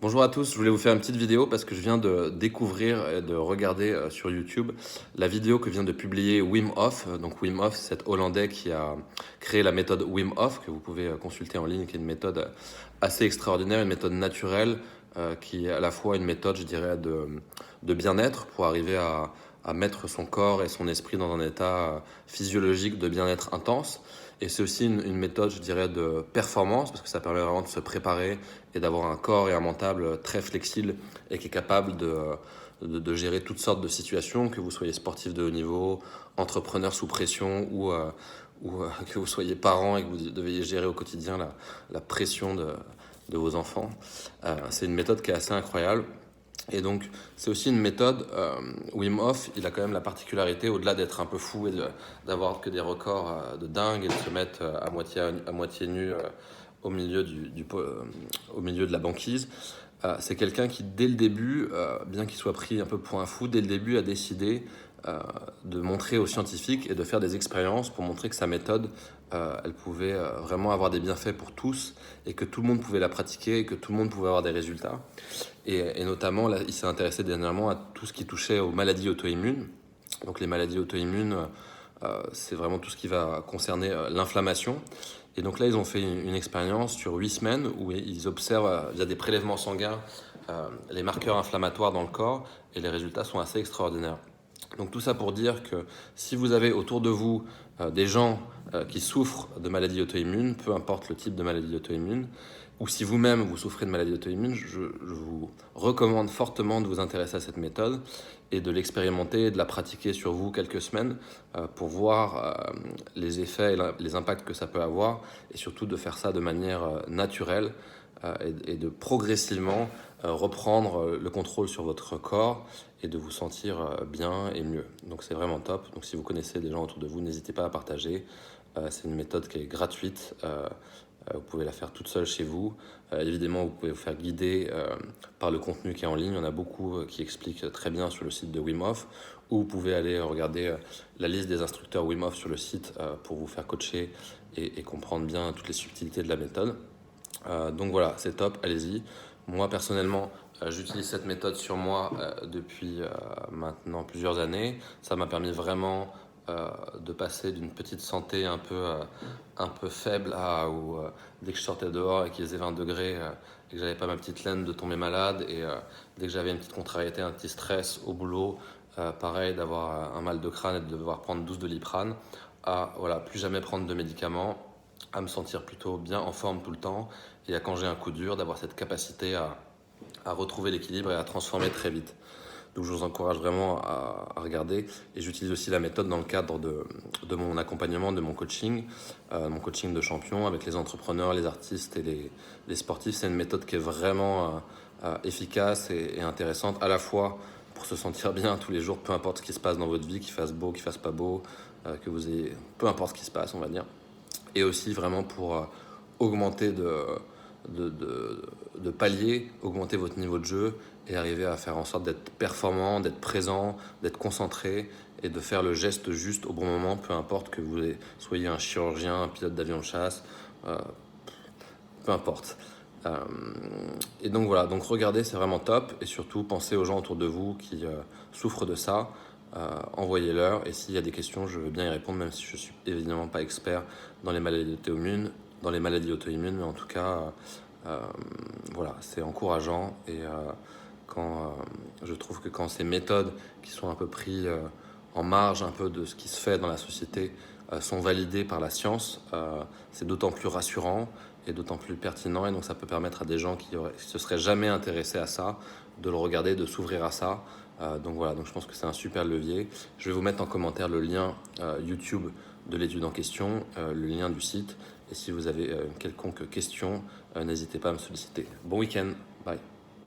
Bonjour à tous, je voulais vous faire une petite vidéo parce que je viens de découvrir et de regarder sur YouTube la vidéo que vient de publier Wim Hof. Donc Wim Hof, c'est cet Hollandais qui a créé la méthode Wim Hof que vous pouvez consulter en ligne, qui est une méthode assez extraordinaire, une méthode naturelle qui est à la fois une méthode, je dirais, de bien-être pour arriver à mettre son corps et son esprit dans un état physiologique de bien-être intense. Et c'est aussi une méthode, je dirais, de performance, parce que ça permet vraiment de se préparer et d'avoir un corps et un mental très flexible et qui est capable de gérer toutes sortes de situations, que vous soyez sportif de haut niveau, entrepreneur sous pression ou que vous soyez parent et que vous deviez gérer au quotidien la pression de vos enfants. C'est une méthode qui est assez incroyable. Et donc, c'est aussi une méthode, Wim Hof, il a quand même la particularité, au-delà d'être un peu fou et d'avoir que des records de dingue et de se mettre à moitié nu au milieu au milieu de la banquise. C'est quelqu'un qui, dès le début, bien qu'il soit pris un peu pour un fou, dès le début a décidé de montrer aux scientifiques et de faire des expériences pour montrer que sa méthode, elle pouvait vraiment avoir des bienfaits pour tous et que tout le monde pouvait la pratiquer et que tout le monde pouvait avoir des résultats. Et notamment, là, il s'est intéressé dernièrement à tout ce qui touchait aux maladies auto-immunes. Donc les maladies auto-immunes, c'est vraiment tout ce qui va concerner l'inflammation. Et donc là, ils ont fait une expérience sur 8 semaines où ils observent via des prélèvements sanguins les marqueurs inflammatoires dans le corps et les résultats sont assez extraordinaires. Donc tout ça pour dire que si vous avez autour de vous des gens qui souffrent de maladies auto-immunes, peu importe le type de maladie auto-immune, ou si vous-même vous souffrez de maladies auto-immunes, je vous recommande fortement de vous intéresser à cette méthode et de l'expérimenter et de la pratiquer sur vous quelques semaines pour voir les effets et les impacts que ça peut avoir et surtout de faire ça de manière naturelle et de progressivement reprendre le contrôle sur votre corps et de vous sentir bien et mieux. Donc c'est vraiment top. Donc si vous connaissez des gens autour de vous, n'hésitez pas à partager. C'est une méthode qui est gratuite. Vous pouvez la faire toute seule chez vous. Évidemment, vous pouvez vous faire guider par le contenu qui est en ligne. Il y en a beaucoup qui expliquent très bien sur le site de Wim Hof. Ou vous pouvez aller regarder la liste des instructeurs Wim Hof sur le site pour vous faire coacher et comprendre bien toutes les subtilités de la méthode. Donc voilà, c'est top, allez-y. Moi personnellement, j'utilise cette méthode sur moi depuis maintenant plusieurs années. Ça m'a permis vraiment de passer d'une petite santé un peu faible à où dès que je sortais dehors et qu'il faisait 20 degrés et que j'avais pas ma petite laine de tomber malade et dès que j'avais une petite contrariété, un petit stress au boulot, pareil d'avoir un mal de crâne et de devoir prendre 12 Doliprane, à voilà, plus jamais prendre de médicaments, à me sentir plutôt bien en forme tout le temps et à quand j'ai un coup dur d'avoir cette capacité à retrouver l'équilibre et à transformer très vite. Donc je vous encourage vraiment à regarder et j'utilise aussi la méthode dans le cadre de mon accompagnement, de mon coaching de champion avec les entrepreneurs, les artistes et les sportifs. C'est une méthode qui est vraiment efficace et intéressante à la fois pour se sentir bien tous les jours, peu importe ce qui se passe dans votre vie, qu'il fasse beau, qu'il fasse pas beau, que vous ayez, peu importe ce qui se passe, on va dire, et aussi vraiment pour augmenter de palier, augmenter votre niveau de jeu et arriver à faire en sorte d'être performant, d'être présent, d'être concentré et de faire le geste juste au bon moment, peu importe que vous soyez un chirurgien, un pilote d'avion de chasse, euh, peu importe. Euh, et donc voilà, donc regardez, c'est vraiment top et surtout pensez aux gens autour de vous qui souffrent de ça. Envoyez-leur et s'il y a des questions, je veux bien y répondre, même si je suis évidemment pas expert dans les maladies auto-immunes, mais en tout cas, euh, voilà, c'est encourageant et je trouve que quand ces méthodes qui sont un peu prises en marge un peu de ce qui se fait dans la société sont validées par la science, c'est d'autant plus rassurant et d'autant plus pertinent et donc ça peut permettre à des gens qui se seraient jamais intéressés à ça de le regarder, de s'ouvrir à ça. Donc voilà, donc je pense que c'est un super levier. Je vais vous mettre en commentaire le lien YouTube de l'étude en question, le lien du site. Et si vous avez une quelconque question, n'hésitez pas à me solliciter. Bon week-end, bye.